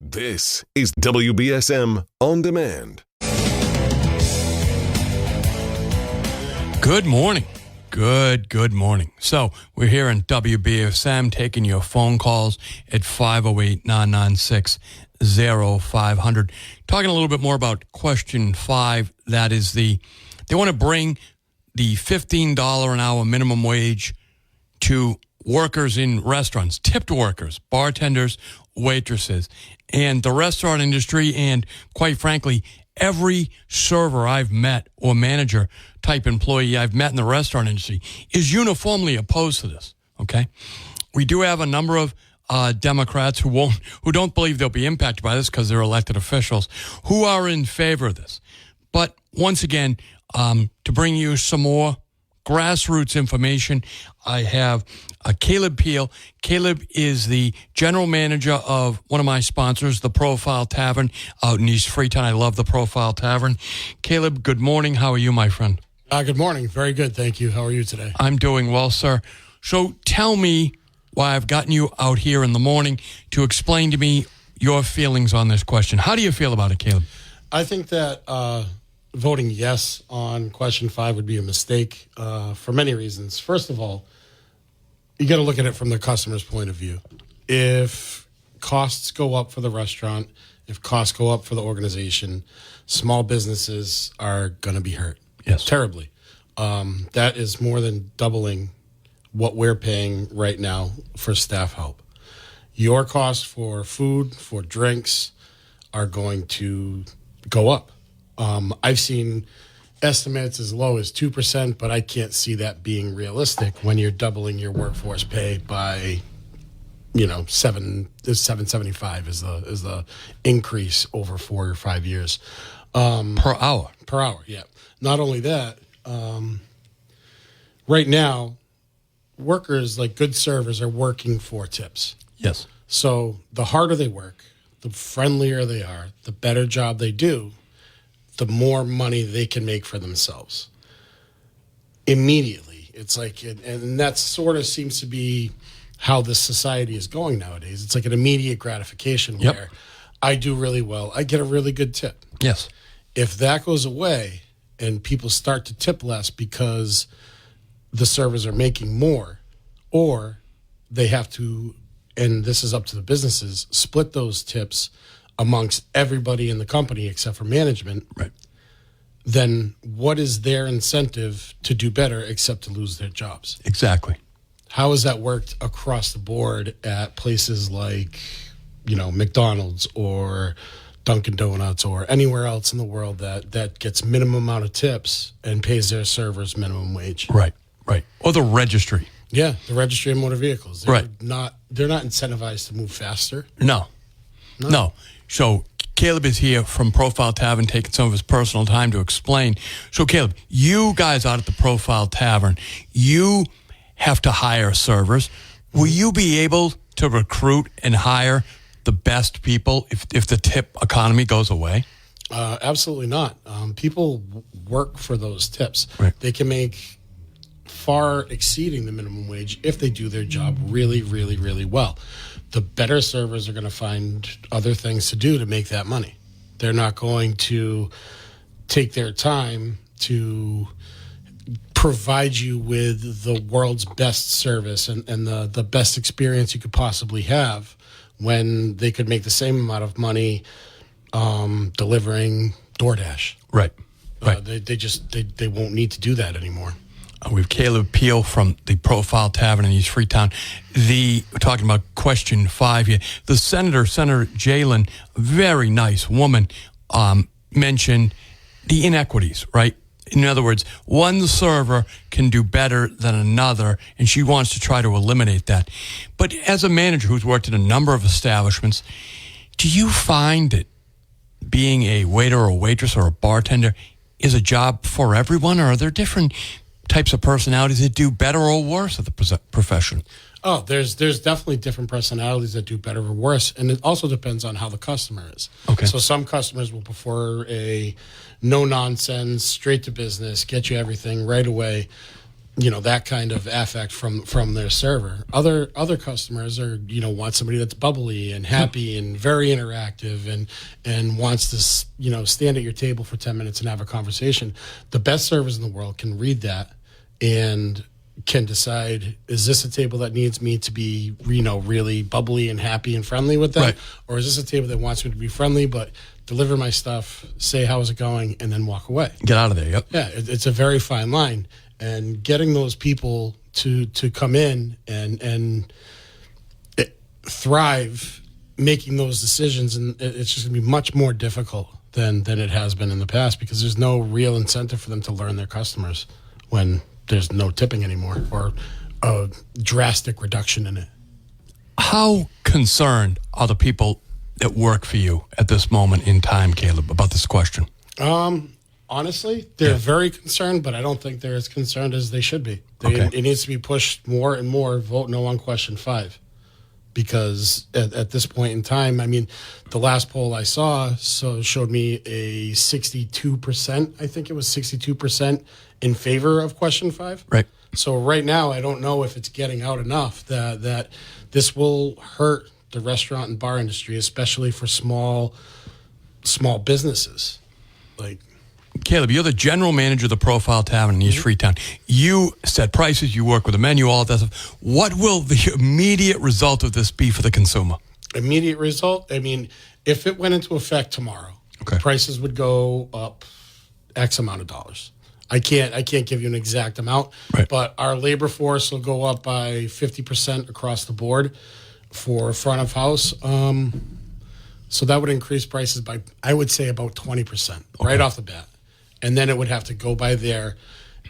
This is WBSM On Demand. Good morning. Good morning. So we're here in WBSM taking your phone calls at 508-996-0500. Talking a little bit more about question 5. That is they want to bring the $15 an hour minimum wage to workers in restaurants, tipped workers, bartenders, waitresses, and the restaurant industry, and quite frankly, every server I've met or manager type employee I've met in the restaurant industry is uniformly opposed to this, okay? We do have a number of Democrats who don't believe they'll be impacted by this because they're elected officials, who are in favor of this. But once again, to bring you some more grassroots information, I have Caleb Piehl. Caleb is the general manager of one of my sponsors, the Profile Tavern out in East Freetown. I love the Profile Tavern. Caleb, good morning. How are you, my friend? Good morning. Very good. Thank you. How are you today? I'm doing well, sir. So tell me why I've gotten you out here in the morning to explain to me your feelings on this question. How do you feel about it, Caleb? I think that voting yes on question 5 would be a mistake for many reasons. First of all, you got to look at it from the customer's point of view. If costs go up for the restaurant, if costs go up for the organization, small businesses are going to be hurt. Yes. Terribly. That is more than doubling what we're paying right now for staff help. Your costs for food, for drinks are going to go up. I've seen estimates as low as 2%, but I can't see that being realistic when you're doubling your workforce pay by, $7.75 is the increase over 4 or 5 years. Per hour. Per hour, yeah. Not only that, right now, workers, like good servers, are working for tips. Yes. So the harder they work, the friendlier they are, the better job they do, the more money they can make for themselves immediately. It's like, and that sort of seems to be how this society is going nowadays. It's like an immediate gratification where I do really well, I get a really good tip. Yes. If that goes away and people start to tip less because the servers are making more, or they have to, and this is up to the businesses, split those tips amongst everybody in the company except for management, right? Then what is their incentive to do better except to lose their jobs? Exactly. How has that worked across the board at places like, McDonald's or Dunkin' Donuts or anywhere else in the world that gets minimum amount of tips and pays their servers minimum wage? Right. Or the registry. Yeah, the registry of motor vehicles. They're right. They're not incentivized to move faster. No. So Caleb is here from Profile Tavern, taking some of his personal time to explain. So Caleb, you guys out at the Profile Tavern, you have to hire servers. Will you be able to recruit and hire the best people if the tip economy goes away? Absolutely not. People work for those tips. Right. They can make far exceeding the minimum wage if they do their job really, really, really well. The better servers are going to find other things to do to make that money. They're not going to take their time to provide you with the world's best service and the best experience you could possibly have when they could make the same amount of money delivering DoorDash. Right. They won't need to do that anymore. We have Caleb Piehl from the Profile Tavern in East Freetown. We're talking about question 5 here. The Senator Jalen, very nice woman, mentioned the inequities, right? In other words, one server can do better than another, and she wants to try to eliminate that. But as a manager who's worked in a number of establishments, do you find that being a waiter or a waitress or a bartender is a job for everyone, or are there different types of personalities that do better or worse at the profession? Oh, there's definitely different personalities that do better or worse, and it also depends on how the customer is. Okay. So some customers will prefer a no-nonsense, straight to business, get you everything right away. that kind of affect from their server. Other customers are, want somebody that's bubbly and happy and very interactive and wants to, stand at your table for 10 minutes and have a conversation. The best servers in the world can read that and can decide, is this a table that needs me to be, really bubbly and happy and friendly with them? Right. Or is this a table that wants me to be friendly, but deliver my stuff, say how's it going, and then walk away? Get out of there, yep. Yeah, it's a very fine line. And getting those people to come in and thrive, making those decisions, and it's just going to be much more difficult than it has been in the past, because there's no real incentive for them to learn their customers when there's no tipping anymore or a drastic reduction in it. How concerned are the people that work for you at this moment in time, Caleb, about this question? Honestly, they're very concerned, but I don't think they're as concerned as they should be. It needs to be pushed more and more. Vote no on question 5, because at this point in time, I mean, the last poll I saw showed me a 62%. I think it was 62% in favor of question 5. Right. So right now, I don't know if it's getting out enough that this will hurt the restaurant and bar industry, especially for small businesses. Like, Caleb, you're the general manager of the Profile Tavern in East Freetown. You set prices, you work with the menu, all of that stuff. What will the immediate result of this be for the consumer? Immediate result? I mean, if it went into effect tomorrow, prices would go up X amount of dollars. I can't give you an exact amount, but our labor force will go up by 50% across the board for front of house. So that would increase prices by, I would say, about 20% right off the bat. And then it would have to go by there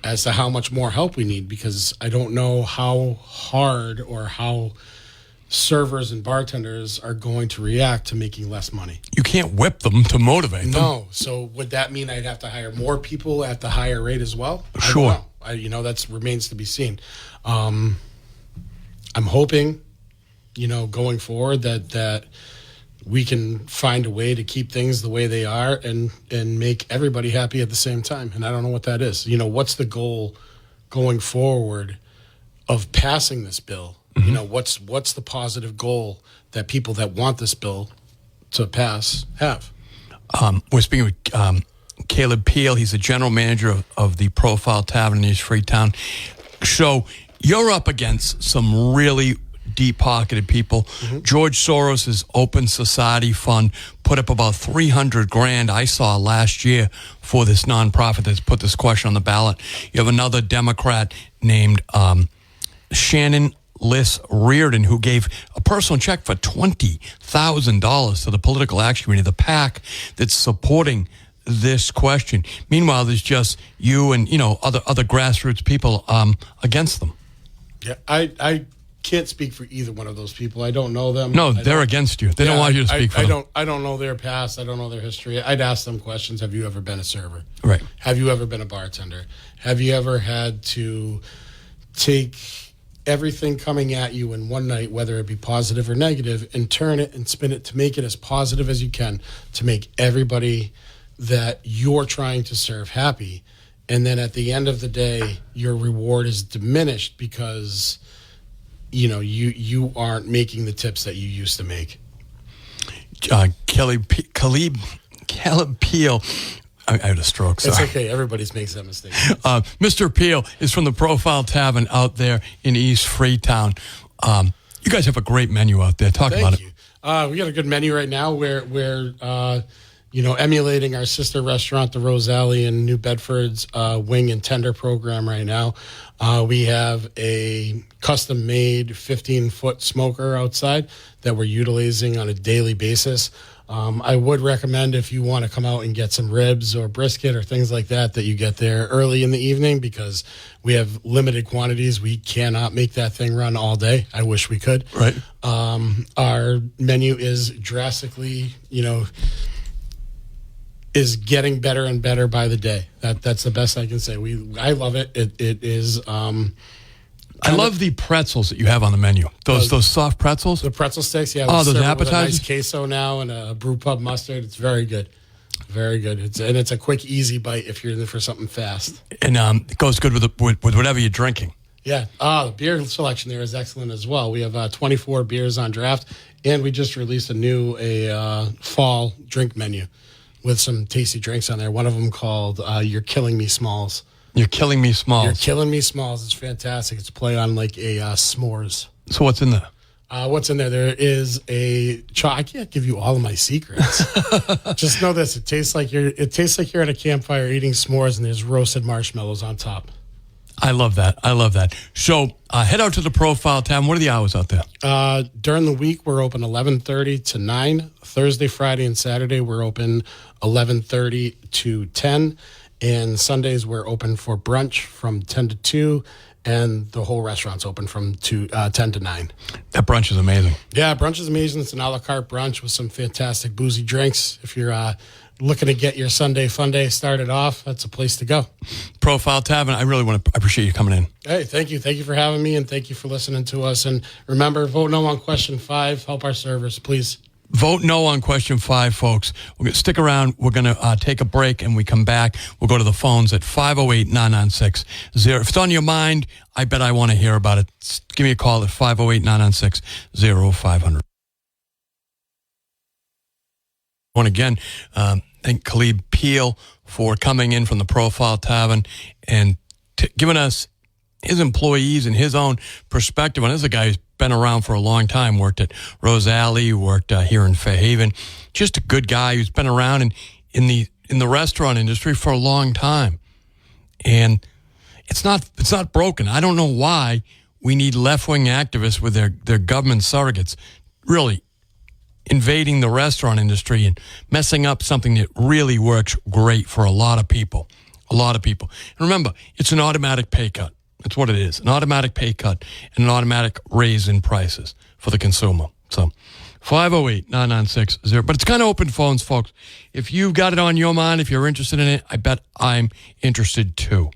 as to how much more help we need, because I don't know how hard or how servers and bartenders are going to react to making less money. You can't whip them to motivate them. No. So would that mean I'd have to hire more people at the higher rate as well? Sure. I don't know. That remains to be seen. I'm hoping, going forward that we can find a way to keep things the way they are and make everybody happy at the same time. And I don't know what that is. What's the goal going forward of passing this bill? What's the positive goal that people that want this bill to pass have? We're speaking with Caleb Piehl. He's the general manager of the Profile Tavern in East Freetown. So you're up against some really deep-pocketed people. George Soros' Open Society Fund put up about $300,000 I saw last year for this nonprofit that's put this question on the ballot. You have another Democrat named Shannon Liss Reardon, who gave a personal check for $20,000 to the Political Action Committee, the PAC that's supporting this question. Meanwhile, there's just you and other grassroots people against them. Yeah, I can't speak for either one of those people. I don't know them. No, they're against you. They don't want you to speak for them. I don't know their past. I don't know their history. I'd ask them questions. Have you ever been a server? Right. Have you ever been a bartender? Have you ever had to take everything coming at you in one night, whether it be positive or negative, and turn it and spin it to make it as positive as you can to make everybody that you're trying to serve happy? And then at the end of the day, your reward is diminished because you aren't making the tips that you used to make. Caleb Piehl, I had a stroke. Sorry. It's okay. Everybody's makes that mistake. Mr. Piehl is from the Profile Tavern out there in East Freetown. You guys have a great menu out there. Talk about it. We got a good menu right now. We're emulating our sister restaurant, the Rose Alley in New Bedford's wing and tender program right now. We have a custom-made 15-foot smoker outside that we're utilizing on a daily basis. I would recommend, if you want to come out and get some ribs or brisket or things like that you get there early in the evening, because we have limited quantities. We cannot make that thing run all day. I wish we could. Right. Our menu is drastically, is getting better and better by the day. That's the best I can say. I love it. It is. I love the pretzels that you have on the menu. Those soft pretzels. The pretzel sticks. Yeah. Those appetizers. With a nice queso now and a brew pub mustard. It's very good. Very good. It's a quick, easy bite if you're in there for something fast. And it goes good with whatever you're drinking. Yeah. The beer selection there is excellent as well. We have 24 beers on draft, and we just released a fall drink menu with some tasty drinks on there. One of them called You're Killing Me Smalls. You're Killing Me Smalls. You're Killing Me Smalls. It's fantastic. It's a play on like a s'mores. So what's in there? What's in there? There is I can't give you all of my secrets. Just know this: it tastes like you're at a campfire eating s'mores, and there's roasted marshmallows on top. I love that. So head out to the Profile Tavern. What are the hours out there? During the week, we're open 11:30 to 9. Thursday, Friday, and Saturday, we're open 11:30 to 10. And Sundays, we're open for brunch from 10 to 2. And the whole restaurant's open from 10 to 9. That brunch is amazing. Yeah, brunch is amazing. It's an a la carte brunch with some fantastic boozy drinks. If you're looking to get your Sunday fun day started off, that's a place to go. Profile Tavern, I really appreciate you coming in. Hey, thank you. Thank you for having me, and thank you for listening to us. And remember, vote no on question 5. Help our servers, please. Vote no on question 5, folks. We're going to stick around. We're going to take a break, and we come back. We'll go to the phones at 508-996-0. If it's on your mind, I bet I want to hear about it. Give me a call at 508-996-0500. I want to again thank Khalid Piehl for coming in from the Profile Tavern and giving us his employees and his own perspective on this. Is a guy who's been around for a long time, worked at Rose Alley, worked here in Fairhaven. Just a good guy who's been around in the restaurant industry for a long time. And it's not broken. I don't know why we need left-wing activists with their government surrogates really invading the restaurant industry and messing up something that really works great for a lot of people. A lot of people. And remember, it's an automatic pay cut. That's what it is. An automatic pay cut and an automatic raise in prices for the consumer. So 508-996-0. But it's kind of open phones, folks. If you've got it on your mind, if you're interested in it, I bet I'm interested too.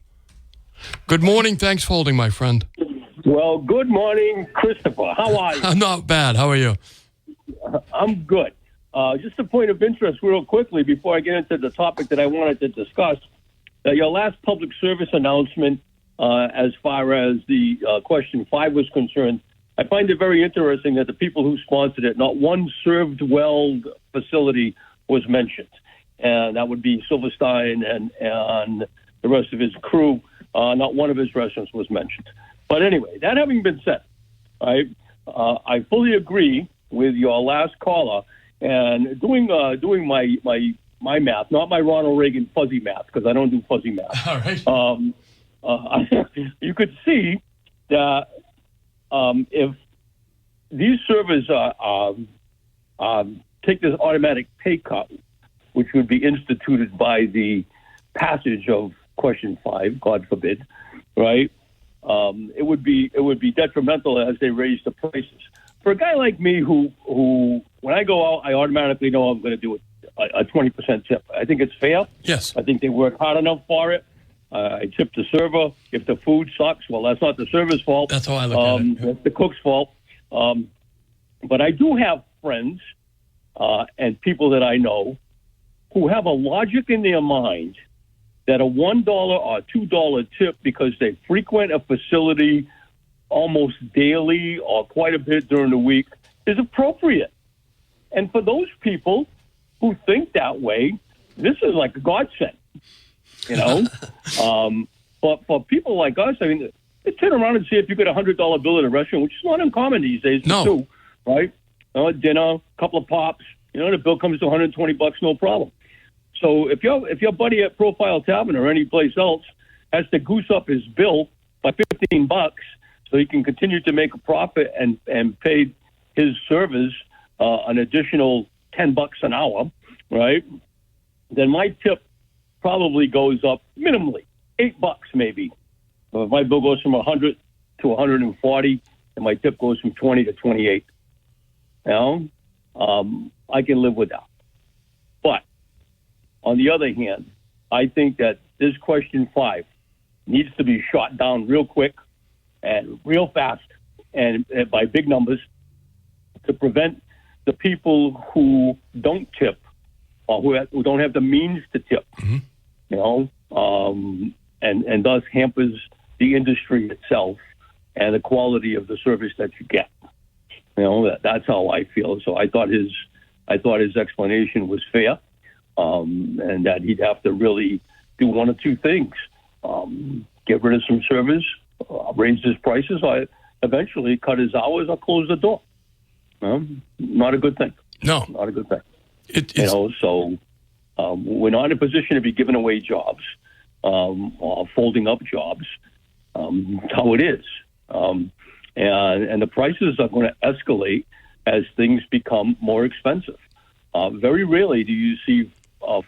Good morning. Thanks for holding, my friend. Well, good morning, Christopher. How are you? I'm not bad. How are you? I'm good. Just a point of interest real quickly before I get into the topic that I wanted to discuss. Your last public service announcement as far as the question 5 was concerned, I find it very interesting that the people who sponsored it, not one served well facility was mentioned. And that would be Silverstein and the rest of his crew. Not one of his restaurants was mentioned. But anyway, that having been said, I fully agree with your last caller, and doing my math, not my Ronald Reagan fuzzy math, because I don't do fuzzy math. All right. You could see that if these servers take this automatic pay cut, which would be instituted by the passage of question 5, God forbid, right? It would be detrimental as they raise the prices. For a guy like me who when I go out, I automatically know I'm going to do a 20% tip. I think it's fair. Yes. I think they work hard enough for it. I tip the server. If the food sucks, well, that's not the server's fault. That's how I look at it. That's the cook's fault. But I do have friends and people that I know who have a logic in their mind that a $1 or $2 tip because they frequent a facility almost daily or quite a bit during the week is appropriate. And for those people who think that way, this is like a godsend, you know? But for people like us, I mean, they turn around and see if you get a $100 bill at a restaurant, which is not uncommon these days to do, right? Dinner, a couple of pops, the bill comes to $120, no problem. So if your buddy at Profile Tavern or any place else has to goose up his bill by $15 so he can continue to make a profit and pay his servers an additional $10 an hour, right? Then my tip probably goes up minimally $8 maybe. If my bill goes from 100 to 140, and my tip goes from 20 to 28. I can live with that. But on the other hand, I think that this question 5 needs to be shot down real quick and real fast and by big numbers to prevent the people who don't tip who don't have the means to tip, and thus hampers the industry itself and the quality of the service that you get. That's how I feel. So I thought his explanation was fair, and that he'd have to really do one of two things: get rid of some servers, raise his prices, or eventually cut his hours or close the door. Not a good thing. No, not a good thing. So we're not in a position to be giving away jobs or folding up jobs. That's how it is. And the prices are going to escalate as things become more expensive. Very rarely do you see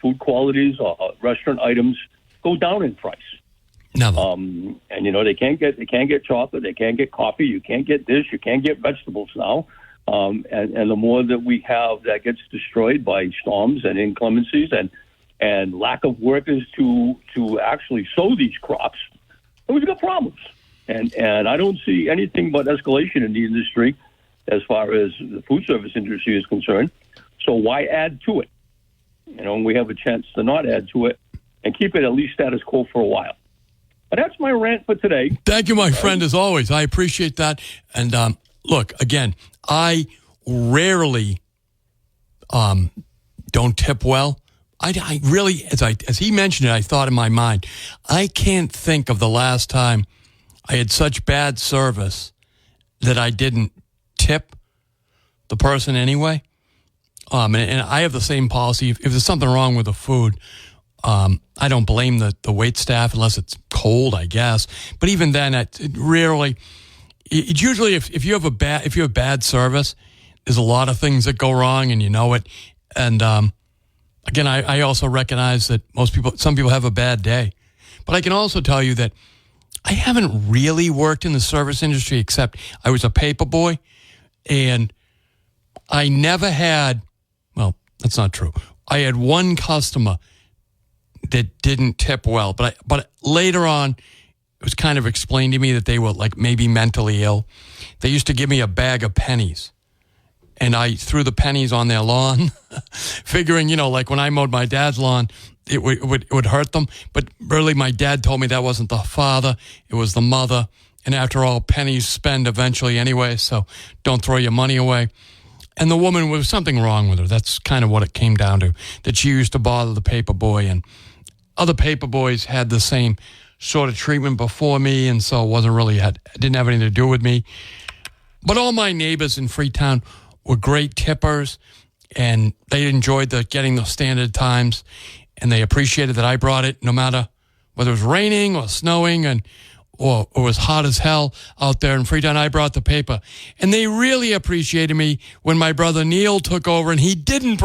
food qualities or restaurant items go down in price. Never. And they can't get chocolate, they can't get coffee, you can't get this, you can't get vegetables now. And the more that we have that gets destroyed by storms and inclemencies and lack of workers to actually sow these crops, we've got problems. And I don't see anything but escalation in the industry as far as the food service industry is concerned. So why add to it? We have a chance to not add to it and keep it at least status quo for a while. But that's my rant for today. Thank you, my friend, as always. I appreciate that. And look, again, I rarely don't tip well. I really, as he mentioned it, I thought in my mind, I can't think of the last time I had such bad service that I didn't tip the person anyway. And I have the same policy. If there's something wrong with the food, I don't blame the wait staff unless it's cold, I guess. But even then, it's usually if you have bad service, there's a lot of things that go wrong, and you know it. And again, I also recognize that some people have a bad day. But I can also tell you that I haven't really worked in the service industry except I was a paper boy, and I never had, well, that's not true. I had one customer that didn't tip well, but later on, it was kind of explained to me that they were like maybe mentally ill. They used to give me a bag of pennies, and I threw the pennies on their lawn, figuring, like when I mowed my dad's lawn, it would hurt them. But really, my dad told me that wasn't the father, it was the mother. And after all, pennies spend eventually anyway, so don't throw your money away. And the woman, was something wrong with her. That's kind of what it came down to, that she used to bother the paper boy, and other paper boys had the same sort of treatment before me, and so it didn't have anything to do with me. But all my neighbors in Freetown were great tippers, and they enjoyed getting the standard times, and they appreciated that I brought it no matter whether it was raining or snowing or it was hot as hell out there in Freetown. I brought the paper. And they really appreciated me when my brother Neil took over and he didn't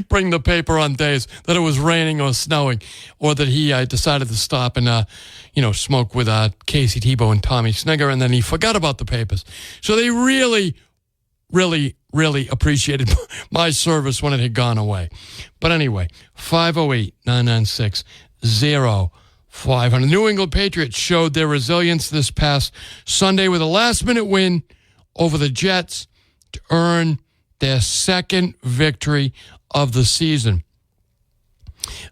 bring the paper on days that it was raining or snowing, or that he decided to stop and smoke with Casey Tebow and Tommy Snigger, and then he forgot about the papers. So they really, really, really appreciated my service when it had gone away. But anyway, 508-996-0500. New England Patriots showed their resilience this past Sunday with a last-minute win over the Jets to earn their second victory of the season.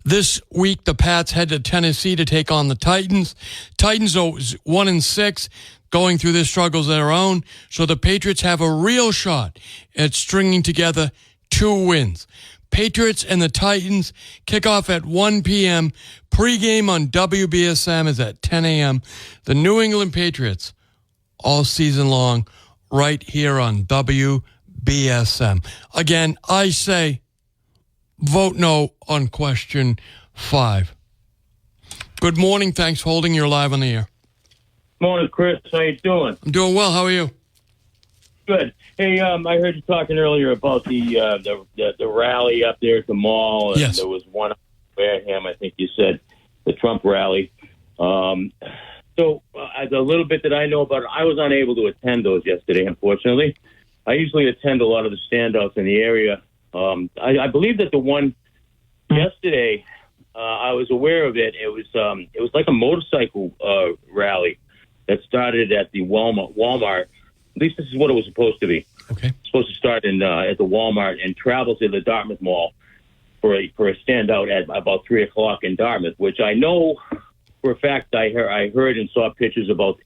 This week, the Pats head to Tennessee to take on the Titans. Titans are 1-6, going through their struggles of their own, so the Patriots have a real shot at stringing together 2 wins. Patriots and the Titans kick off at 1 p.m. Pre-game on WBSM is at 10 a.m. The New England Patriots all season long right here on WBSM. Again, I say vote no on question 5. Good morning. Thanks for holding. You're live on the air. Morning, Chris. How you doing? I'm doing well. How are you? Good. Hey, I heard you talking earlier about the rally up there at the mall. And yes. There was one in Wareham, I think you said, the Trump rally. So the little bit that I know about it, I was unable to attend those yesterday, unfortunately. I usually attend a lot of the standouts in the area. I believe that the one yesterday, I was aware of it. It was like a motorcycle rally that started at the Walmart. At least this is what it was supposed to be. Okay. It's supposed to start at the Walmart and travel to the Dartmouth Mall. for a standout at about 3 o'clock in Dartmouth, which I know for a fact I heard and saw pictures about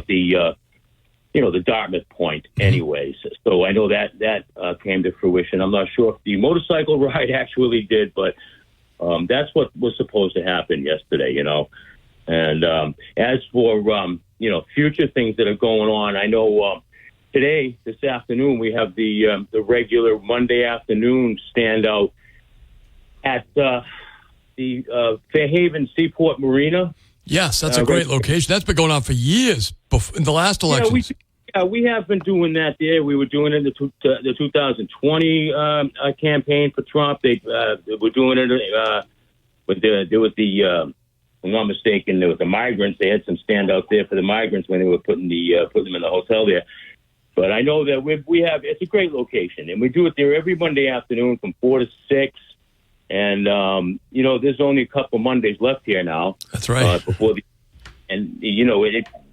the the Dartmouth point anyways. So I know that came to fruition. I'm not sure if the motorcycle ride actually did, but that's what was supposed to happen yesterday, And as for, future things that are going on, I know this afternoon, we have the regular Monday afternoon standout at the Fairhaven Seaport Marina. Yes, that's a great location. That's been going on for years in the last elections. We have been doing that there. We were doing it in the 2020 campaign for Trump. They were doing it there was the if I'm not mistaken, there was the migrants. They had some standouts there for the migrants when they were putting them in the hotel there. But I know that we have it's a great location, and we do it there every Monday afternoon from 4 to 6. And there's only a couple Mondays left here now. That's right.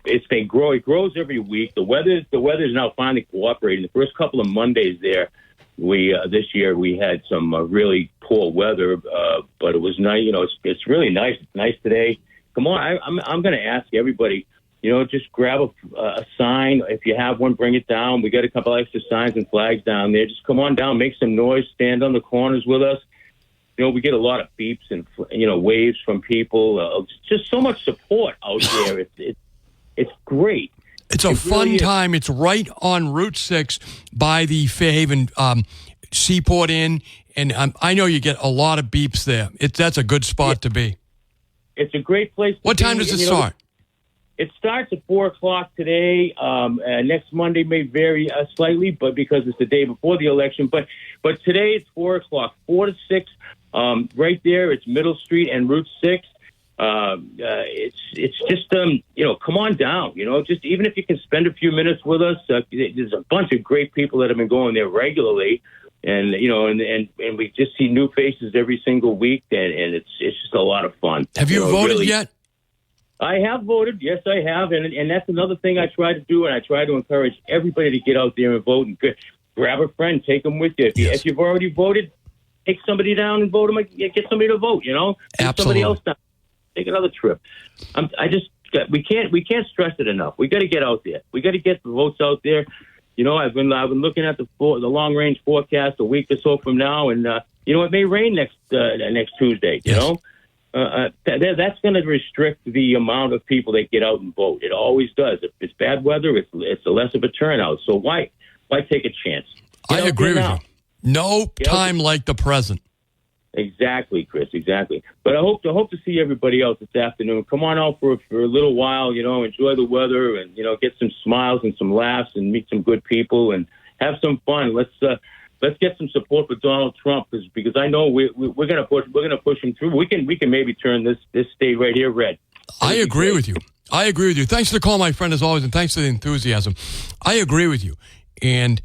It grows every week. The weather's now finally cooperating. The first couple of Mondays there, this year we had some really poor weather, but it was nice. It's really nice. It's nice today. Come on, I'm going to ask everybody. Just grab a sign. If you have one, bring it down. We got a couple extra signs and flags down there. Just come on down, make some noise, stand on the corners with us. We get a lot of beeps and waves from people. Just so much support out there. It's great. It's a fun time. It's right on Route 6 by the Fairhaven Seaport Inn, and I know you get a lot of beeps there. That's a good spot to be. It's a great place. What time does it start? It starts at 4 o'clock today. Next Monday may vary slightly, but because it's the day before the election. But today it's 4 o'clock, 4 to 6. Right there, it's Middle Street and Route 6. It's just come on down. Just even if you can spend a few minutes with us. There's a bunch of great people that have been going there regularly, and and we just see new faces every single week, and it's just a lot of fun. Have you voted yet? I have voted. Yes, I have. And that's another thing I try to do. And I try to encourage everybody to get out there and vote and grab a friend, take them with you. If you've already voted, take somebody down and vote them. Get somebody to vote, Take somebody else down. Take another trip. We can't stress it enough. We got to get out there. We got to get the votes out there. I've been looking at the long range forecast a week or so from now, and it may rain next Tuesday. Yes. That's going to restrict the amount of people that get out and vote. It always does. If it's bad weather, it's a less of a turnout. So why take a chance? I agree with you. No time like the present. Exactly, Chris. Exactly. But I hope to see everybody else this afternoon. Come on out for a little while. Enjoy the weather and get some smiles and some laughs and meet some good people and have some fun. Let's get some support for Donald Trump because I know we're going to push him through. We can maybe turn this state right here red. I agree with you. Thanks for the call, my friend, as always, and thanks for the enthusiasm. I agree with you. And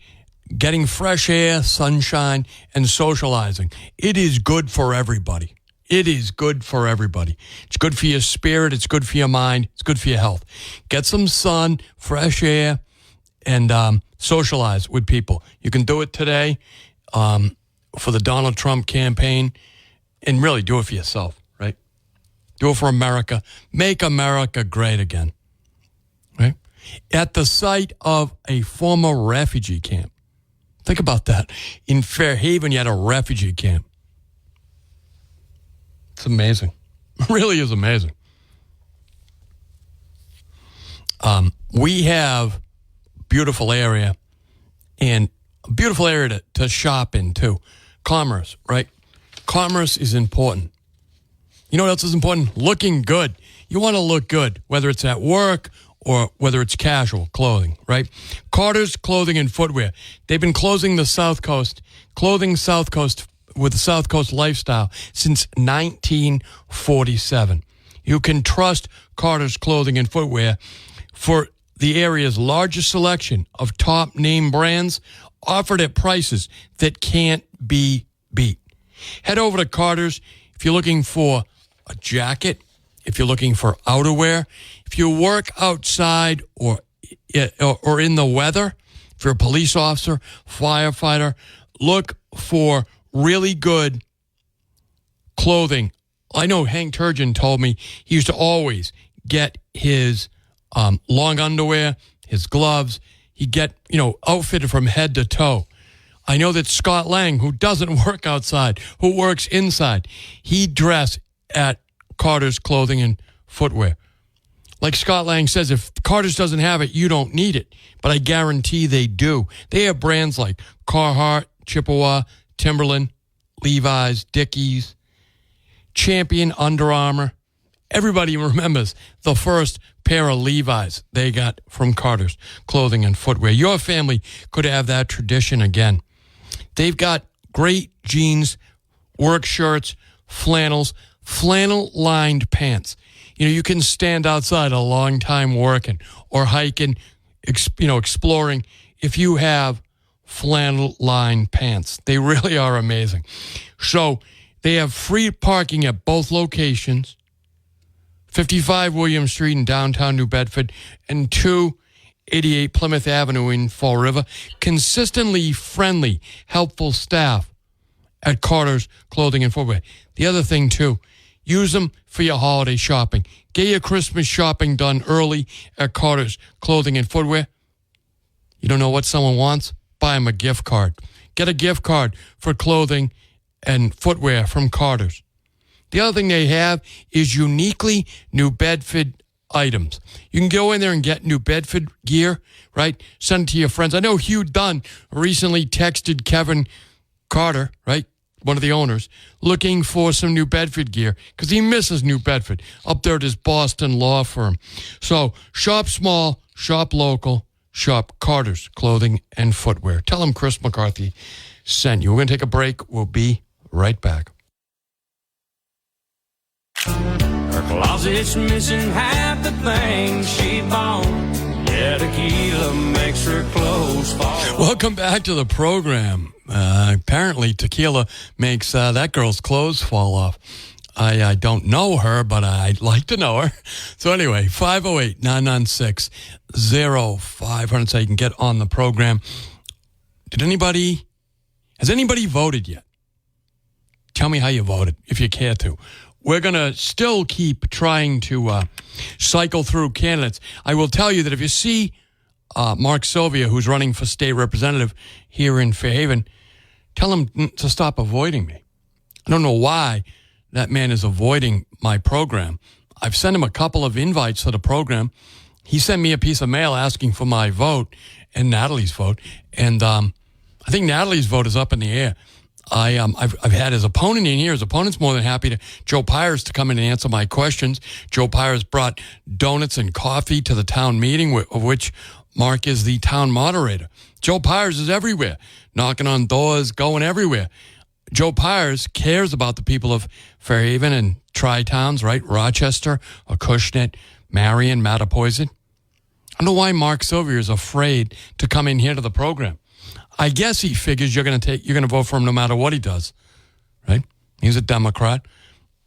getting fresh air, sunshine, and socializing, it is good for everybody. It is good for everybody. It's good for your spirit. It's good for your mind. It's good for your health. Get some sun, fresh air, and socialize with people. You can do it today for the Donald Trump campaign, and really do it for yourself, right? Do it for America. Make America great again, right? At the site of a former refugee camp. Think about that. In Fairhaven, you had a refugee camp. It's amazing. It really is amazing. We have beautiful area and a beautiful area to shop in too. Commerce, right? Commerce is important. You know what else is important? Looking good. You want to look good, whether it's at work or whether it's casual clothing, right? Carter's Clothing and Footwear. They've been clothing South Coast with the South Coast lifestyle since 1947. You can trust Carter's Clothing and Footwear for the area's largest selection of top name brands offered at prices that can't be beat. Head over to Carter's if you're looking for a jacket, if you're looking for outerwear, if you work outside or in the weather, if you're a police officer, firefighter, look for really good clothing. I know Hank Turgeon told me he used to always get his long underwear, his gloves. He'd get, outfitted from head to toe. I know that Scott Lang, who doesn't work outside, who works inside, he dressed at Carter's Clothing and Footwear. Like Scott Lang says, if Carter's doesn't have it, you don't need it. But I guarantee they do. They have brands like Carhartt, Chippewa, Timberland, Levi's, Dickies, Champion, Under Armour. Everybody remembers the first pair of Levi's they got from Carter's Clothing and Footwear. Your family could have that tradition again. They've got great jeans, work shirts, flannels, flannel-lined pants. You can stand outside a long time working or hiking, exploring if you have flannel-lined pants. They really are amazing. So they have free parking at both locations, 55 William Street in downtown New Bedford and 288 Plymouth Avenue in Fall River. Consistently friendly, helpful staff at Carter's Clothing and Footwear. The other thing, too, use them for your holiday shopping. Get your Christmas shopping done early at Carter's Clothing and Footwear. You don't know what someone wants? Buy them a gift card. Get a gift card for clothing and footwear from Carter's. The other thing they have is uniquely New Bedford items. You can go in there and get New Bedford gear, right? Send it to your friends. I know Hugh Dunn recently texted Kevin Carter, right? One of the owners, looking for some New Bedford gear because he misses New Bedford up there at his Boston law firm. So shop small, shop local, shop Carter's Clothing and Footwear. Tell him Chris McCarthy sent you. We're going to take a break. We'll be right back. Her closet's missing half the things she bought. Yeah, tequila makes her clothes fall. Welcome back to the program. Apparently, tequila makes that girl's clothes fall off. I don't know her, but I'd like to know her. So anyway, 508-996-0500 so you can get on the program. Has anybody voted yet? Tell me how you voted, if you care to. We're going to still keep trying to cycle through candidates. I will tell you that if you see Mark Sylvia, who's running for state representative here in Fairhaven, tell him to stop avoiding me. I don't know why that man is avoiding my program. I've sent him a couple of invites to the program. He sent me a piece of mail asking for my vote and Natalie's vote. And I think Natalie's vote is up in the air. I've had his opponent in here. His opponent's more than happy to Joe Pyers to come in and answer my questions. Joe Pyers brought donuts and coffee to the town meeting, of which Mark is the town moderator. Joe Pyers is everywhere, knocking on doors, going everywhere. Joe Pyers cares about the people of Fairhaven and Tri-Towns, right? Rochester, Acushnet, Marion, Mattapoisett. I don't know why Mark Sylvia is afraid to come in here to the program. I guess he figures you're going to vote for him no matter what he does, right? He's a Democrat.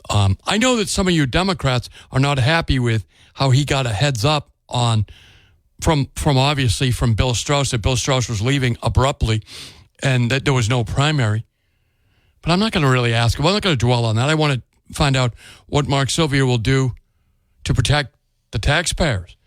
I know that some of you Democrats are not happy with how he got a heads up from Bill Strauss, that Bill Strauss was leaving abruptly and that there was no primary. But I'm not going to really ask him. I'm not going to dwell on that. I want to find out what Mark Sylvia will do to protect the taxpayers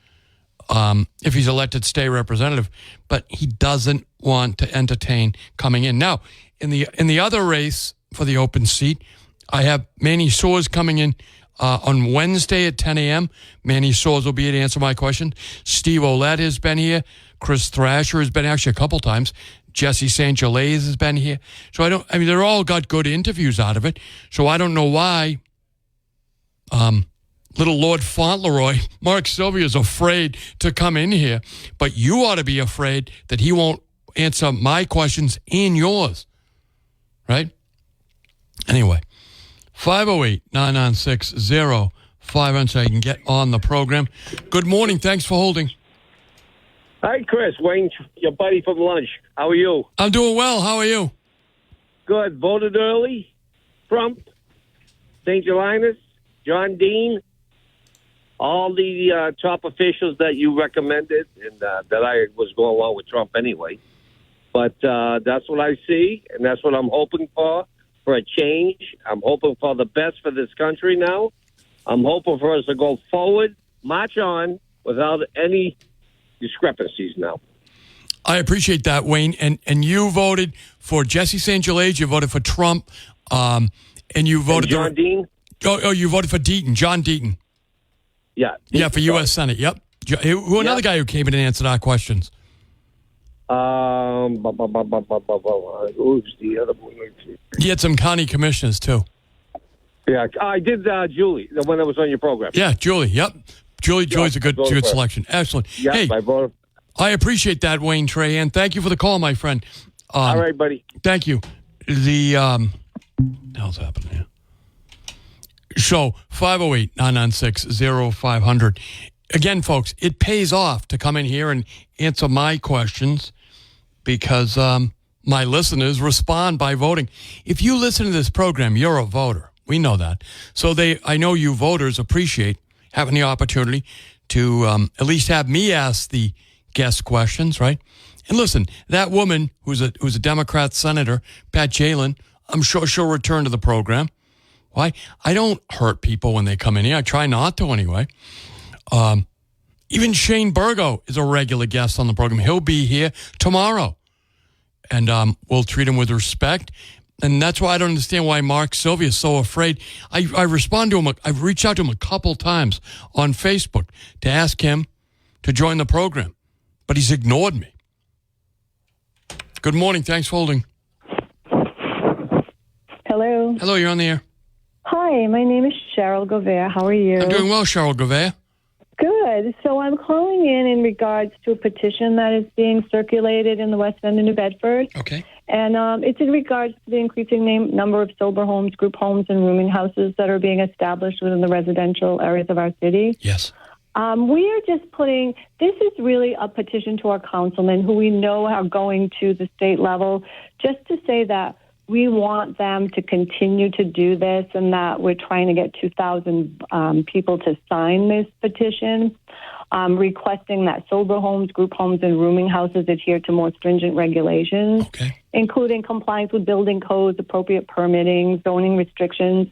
if he's elected state representative. But he doesn't want to entertain coming in. Now, in the other race for the open seat, I have Manny Soers coming in on Wednesday at 10 a.m. Manny Soers will be here to answer my question. Steve Ouellette has been here. Chris Thrasher has been actually a couple times. Jesse St. Gelais has been here. So they're all got good interviews out of it. So I don't know why little Lord Fauntleroy, Mark Sylvia, is afraid to come in here. But you ought to be afraid that he won't answer my questions and yours. Right? Anyway, 508-996-0500 so you can get on the program. Good morning. Thanks for holding. Hi, Chris. Wayne, your buddy from lunch. How are you? I'm doing well. How are you? Good. Voted early. Trump, St. Gelinas, John Dean, all the top officials that you recommended, and that I was going along with Trump anyway. But that's what I see, and that's what I'm hoping for. for a change. I'm hoping for the best for this country now. I'm hoping for us to go forward, march on, without any discrepancies now. I appreciate that, Wayne. And you voted for Jesse St. Gelage, you voted for Trump, and you voted... And John Dean? Oh, you voted for Deaton, John Deaton. Yeah. Yeah, for U.S. Senate, yep. Who another guy who came in and answered our questions? Who's the other one? He had some county commissioners, too. Yeah, I did Julie, the one that was on your program. Yeah, Julie, yep. Julie's a good selection. Excellent. Yeah, hey, I voted. I appreciate that, Wayne Trahan. Thank you for the call, my friend. All right, buddy. Thank you. The hell's happening here? So 508-996-0500. Again, folks, it pays off to come in here and answer my questions because my listeners respond by voting. If you listen to this program, you're a voter. We know that. So I know you voters appreciate having the opportunity to at least have me ask the guest questions, right? And listen, that woman who's a Democrat senator, Pat Jalen, I'm sure she'll return to the program. Why? I don't hurt people when they come in here. I try not to anyway. Even Shane Burgo is a regular guest on the program. He'll be here tomorrow. And we'll treat him with respect. And that's why I don't understand why Mark Sylvia is so afraid. I respond to him. I've reached out to him a couple times on Facebook to ask him to join the program. But he's ignored me. Good morning. Thanks for holding. Hello. Hello, you're on the air. Hi, my name is Cheryl Gouveia. How are you? I'm doing well, Cheryl Gouveia. Good. So I'm calling in regards to a petition that is being circulated in the West End of New Bedford. Okay. And it's in regards to the increasing number of sober homes, group homes, and rooming houses that are being established within the residential areas of our city. Yes. We are just this is really a petition to our councilmen who we know are going to the state level, just to say that we want them to continue to do this and that we're trying to get 2,000 people to sign this petition, requesting that sober homes, group homes, and rooming houses adhere to more stringent regulations, including compliance with building codes, appropriate permitting, zoning restrictions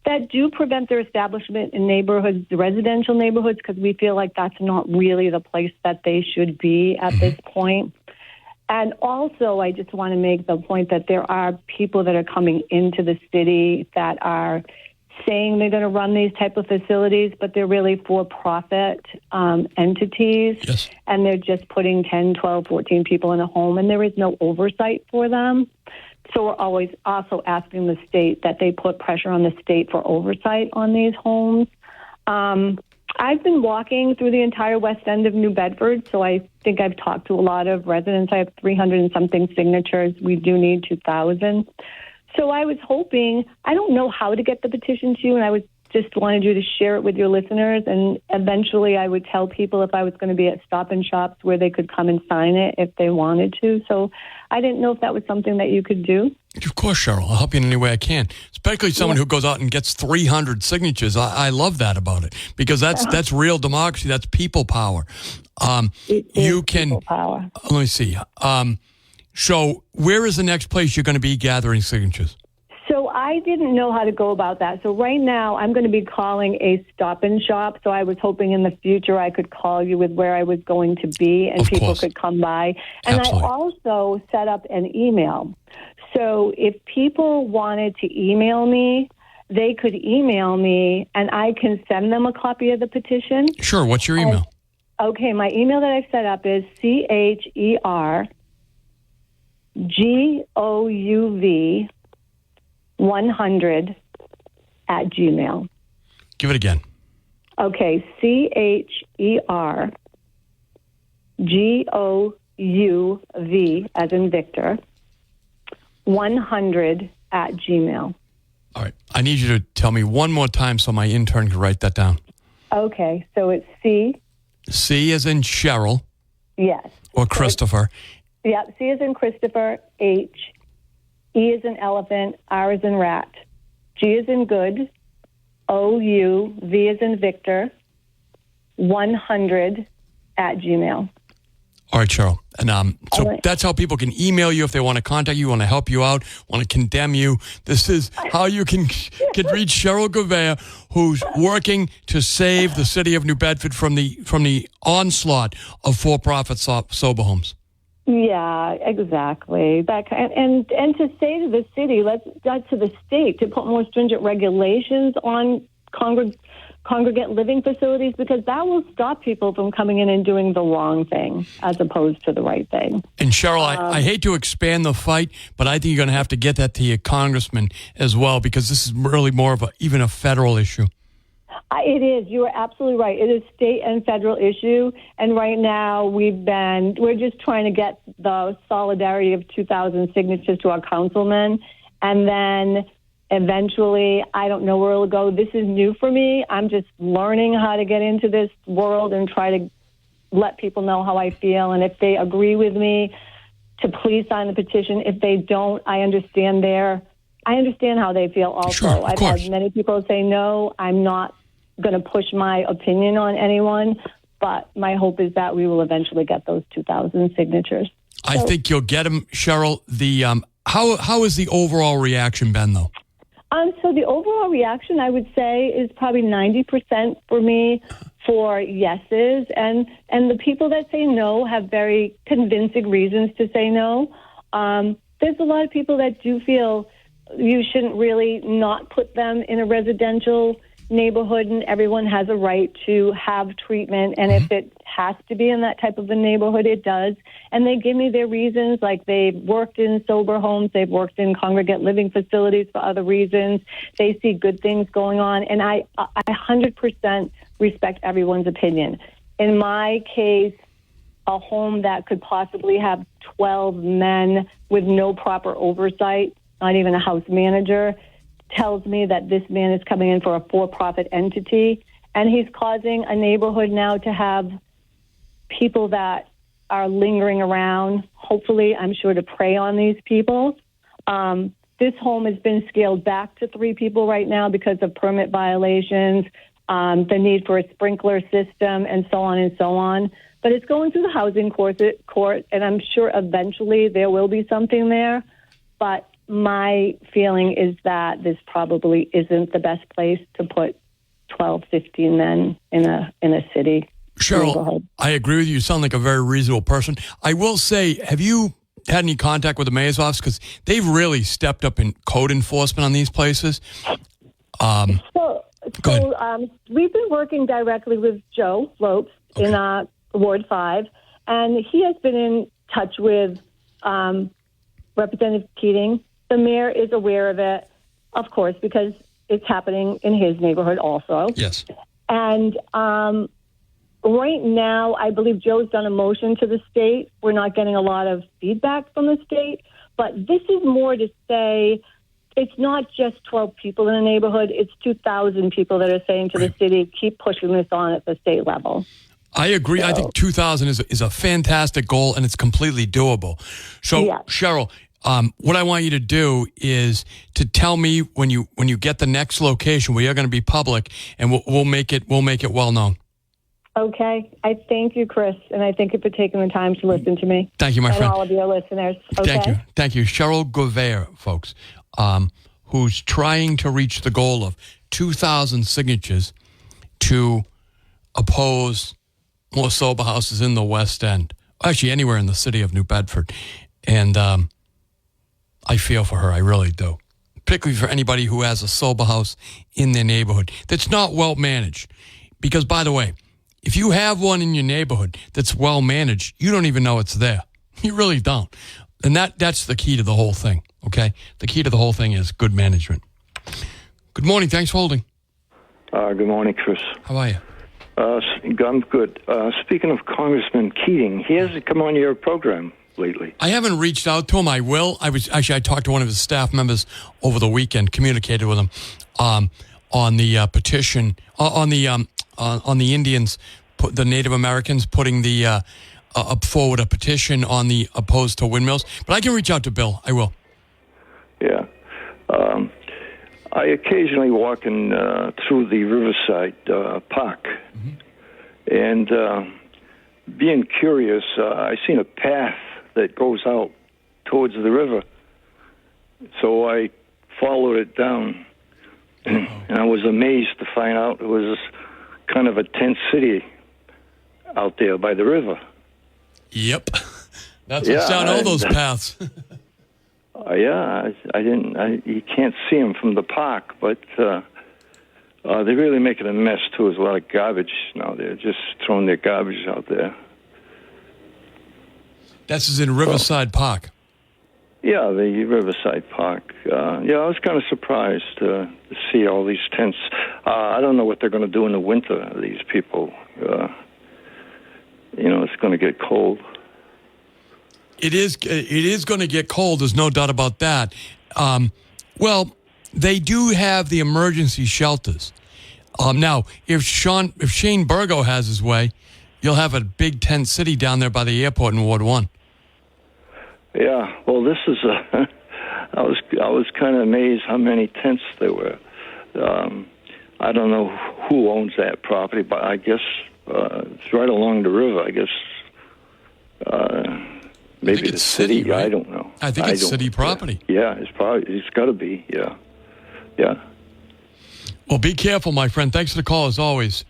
that do prevent their establishment in neighborhoods, residential neighborhoods, because we feel like that's not really the place that they should be at this point. And also, I just want to make the point that there are people that are coming into the city that are saying they're going to run these type of facilities, but they're really for-profit entities. Yes. And they're just putting 10, 12, 14 people in a home, and there is no oversight for them. So we're always also asking the state that they put pressure on the state for oversight on these homes. I've been walking through the entire West End of New Bedford, so I think I've talked to a lot of residents. I have 300 and something signatures. We do need 2,000. So I was hoping, I don't know how to get the petition to you, and I just wanted you to share it with your listeners, and eventually I would tell people if I was going to be at Stop and Shops where they could come and sign it if they wanted to. So I didn't know if that was something that you could do. Of course, Cheryl. I'll help you in any way I can, especially someone who goes out and gets 300 signatures. I love that about it because that's real democracy. That's people power. You can. People power. Let me see. So where is the next place you're going to be gathering signatures? So I didn't know how to go about that. So right now I'm going to be calling a Stop and Shop. So I was hoping in the future I could call you with where I was going to be and people could come by. And Absolutely. I also set up an email. So if people wanted to email me, they could email me and I can send them a copy of the petition. Sure. What's your email? Okay. My email that I've set up is CHERGOUV100@gmail. Give it again. Okay, CHERGOUV as in Victor, 100@gmail. All right. I need you to tell me one more time so my intern can write that down. Okay, so it's C as in Cheryl. Yes. Or Christopher. Yeah, C as in Christopher, H, E as in elephant, R as in rat, G as in good, OU, V as in Victor, 100@gmail. All right, Cheryl. And that's how people can email you if they want to contact you, want to help you out, want to condemn you. This is how you can reach Cheryl Gouveia, who's working to save the city of New Bedford from the onslaught of for-profit sober homes. Yeah, exactly. And to say to the city, to the state, to put more stringent regulations on congregate living facilities, because that will stop people from coming in and doing the wrong thing as opposed to the right thing. And Cheryl, I hate to expand the fight, but I think you're going to have to get that to your congressman as well, because this is really more of even a federal issue. It is. You are absolutely right. It is a state and federal issue. And right now we're just trying to get the solidarity of 2,000 signatures to our councilman. And then eventually, I don't know where it'll go. This is new for me. I'm just learning how to get into this world and try to let people know how I feel. And if they agree with me, to please sign the petition. If they don't, I understand how they feel also. Sure, I've had many people say, no, I'm not going to push my opinion on anyone, but my hope is that we will eventually get those 2,000 signatures. I think you'll get them, Cheryl. How has the overall reaction been, though? So the overall reaction, I would say, is probably 90% for me for yeses, and the people that say no have very convincing reasons to say no. There's a lot of people that do feel you shouldn't really not put them in a residential neighborhood, and everyone has a right to have treatment, and if it has to be in that type of a neighborhood, it does. And they give me their reasons, like they've worked in sober homes, they've worked in congregate living facilities for other reasons. They see good things going on, and I 100% respect everyone's opinion. In my case, a home that could possibly have 12 men with no proper oversight, not even a house manager, tells me that this man is coming in for a for-profit entity, and he's causing a neighborhood now to have people that are lingering around, hopefully, I'm sure, to prey on these people. This home has been scaled back to 3 people right now because of permit violations, the need for a sprinkler system, and so on and so on. But it's going through the housing court, and I'm sure eventually there will be something there. But my feeling is that this probably isn't the best place to put 12, 15 men in a city. Cheryl, I agree with you. You sound like a very reasonable person. I will say, have you had any contact with the mayor's office? Because they've really stepped up in code enforcement on these places. We've been working directly with Joe Lopes in Ward 5, and he has been in touch with Representative Keating. The mayor is aware of it, of course, because it's happening in his neighborhood also. Yes. And right now, I believe Joe's done a motion to the state. We're not getting a lot of feedback from the state, but this is more to say it's not just 12 people in a neighborhood. It's 2,000 people that are saying to the city, keep pushing this on at the state level. I agree. So, I think 2,000 is a fantastic goal, and it's completely doable. So, yes. Cheryl, what I want you to do is to tell me when you get the next location where you're going to be public, and we'll make it well known. Okay. I thank you, Chris, and I thank you for taking the time to listen to me. Thank you, my friend. And all of your listeners. Okay? Thank you. Cheryl Gouveia, folks, who's trying to reach the goal of 2,000 signatures to oppose more sober houses in the West End. Actually, anywhere in the city of New Bedford. And I feel for her. I really do. Particularly for anybody who has a sober house in their neighborhood that's not well managed. Because, by the way, if you have one in your neighborhood that's well managed, you don't even know it's there. You really don't. And that's the key to the whole thing, okay? The key to the whole thing is good management. Good morning. Thanks for holding. Good morning, Chris. How are you? I'm good. Speaking of Congressman Keating, he hasn't come on your program lately. I haven't reached out to him. I will. I talked to one of his staff members over the weekend, communicated with him on the petition, on the Indians, the Native Americans putting the up forward a petition on the opposed to windmills. But I can reach out to Bill. I will. Yeah. I occasionally walk through the Riverside Park, and being curious, I seen a path that goes out towards the river. So I followed it down, and I was amazed to find out it was kind of a tent city out there by the river. Yep. That's what's down all those paths. Yeah, I didn't. You can't see them from the park, but they're really making a mess too. There's a lot of garbage now. They're just throwing their garbage out there. That's in Riverside Park. Yeah, the Riverside Park. I was kind of surprised to see all these tents. I don't know what they're going to do in the winter. These people, it's going to get cold. It is going to get cold. There's no doubt about that. Well, they do have the emergency shelters. Now, if Shane Burgo has his way, you'll have a big tent city down there by the airport in Ward 1. Yeah, well, this is I was kind of amazed how many tents there were. I don't know who owns that property, but I guess it's right along the river. I guess maybe the city. Right? I don't know. I think it's city property. Yeah, it's got to be. Yeah. Well, be careful, my friend. Thanks for the call as always.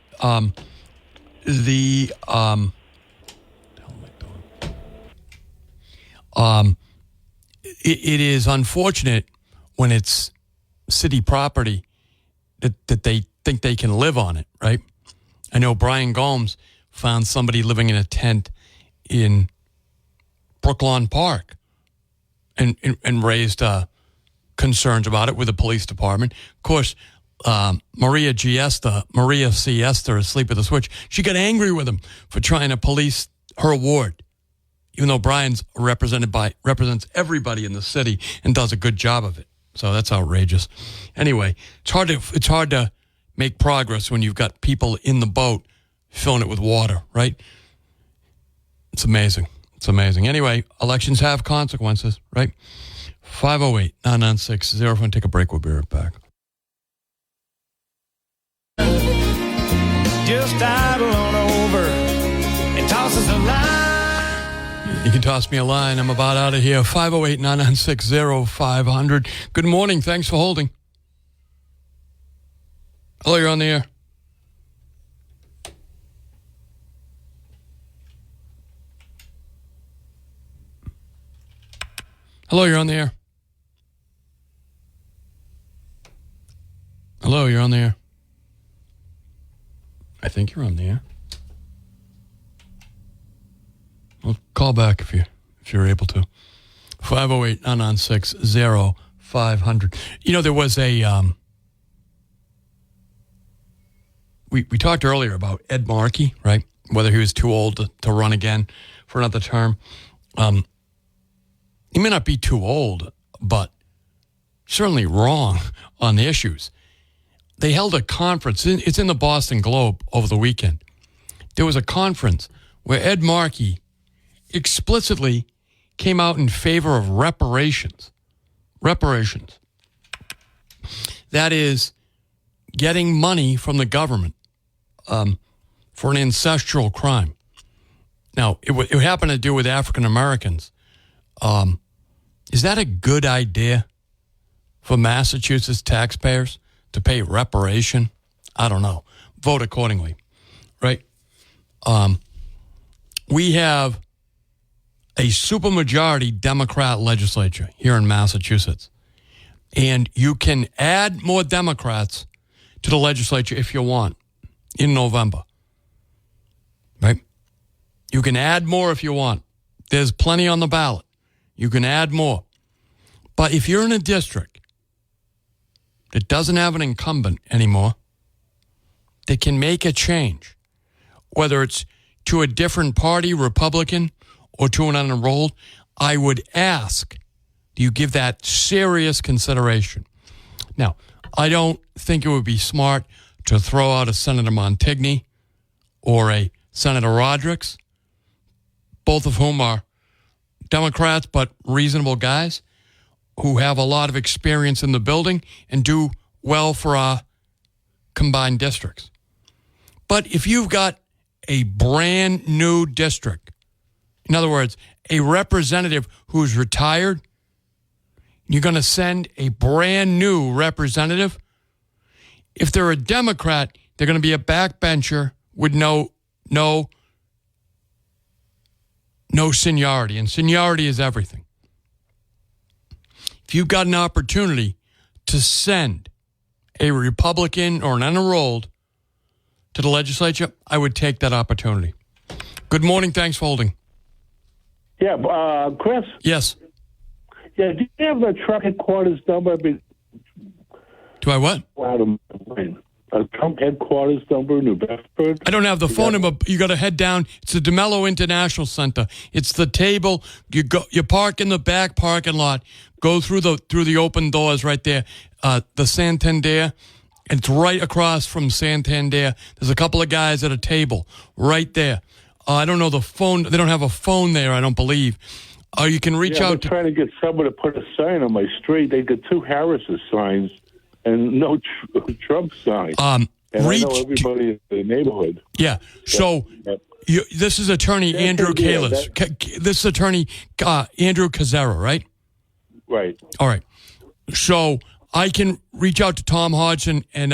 It is unfortunate when it's city property that they think they can live on it, right? I know Brian Gomes found somebody living in a tent in Brooklawn Park and raised concerns about it with the police department. Of course, Maria Siesta, asleep at the switch, she got angry with him for trying to police her ward, even though Brian's represents everybody in the city and does a good job of it. So that's outrageous. Anyway, it's hard to make progress when you've got people in the boat filling it with water, right? It's amazing. Anyway, elections have consequences, right? 508-996-05. Take a break. We'll be right back. Just idle on over and toss us a line. You can toss me a line. I'm about out of here. 508-996-0500. Good morning. Thanks for holding. Hello, you're on the air. Hello, you're on the air. Hello, you're on the air. I think you're on the air. Well, call back if you're able to. 508-996-0500. There was a we talked earlier about Ed Markey, right? Whether he was too old to run again for another term. He may not be too old, but certainly wrong on the issues. They held a conference. It's in the Boston Globe over the weekend. There was a conference where Ed Markey explicitly came out in favor of reparations. Reparations. That is getting money from the government for an ancestral crime. Now, it happened to do with African Americans. Is that a good idea for Massachusetts taxpayers to pay reparation? I don't know. Vote accordingly, right? We have a supermajority Democrat legislature here in Massachusetts, and you can add more Democrats to the legislature if you want in November, right? You can add more if you want. There's plenty on the ballot. You can add more. But if you're in a district that doesn't have an incumbent anymore, that can make a change, whether it's to a different party, Republican, or to an unenrolled, I would ask, do you give that serious consideration? Now, I don't think it would be smart to throw out a Senator Montigny or a Senator Rodericks, both of whom are Democrats, but reasonable guys who have a lot of experience in the building and do well for our combined districts. But if you've got a brand new district. In other words, a representative who's retired, you're going to send a brand new representative. If they're a Democrat, they're going to be a backbencher with no seniority, and seniority is everything. If you've got an opportunity to send a Republican or an unenrolled to the legislature, I would take that opportunity. Good morning. Thanks for holding. Yeah, Chris? Yes. Yeah, do you have the Trump headquarters number? Do I what? A Trump headquarters number in New Bedford? I don't have the phone number. You got to head down. It's the DeMello International Center. It's the table. You park in the back parking lot. Go through the open doors right there. The Santander. And it's right across from Santander. There's a couple of guys at a table right there. I don't know the phone. They don't have a phone there, I don't believe. You can reach out. I'm trying to get someone to put a sign on my street. They got 2 Harris's signs and no Trump sign. And I know everybody in the neighborhood. Yeah. So this is Attorney Andrew Kalis. This is Attorney Andrew Cazzera, right? Right. All right. So I can reach out to Tom Hodgson and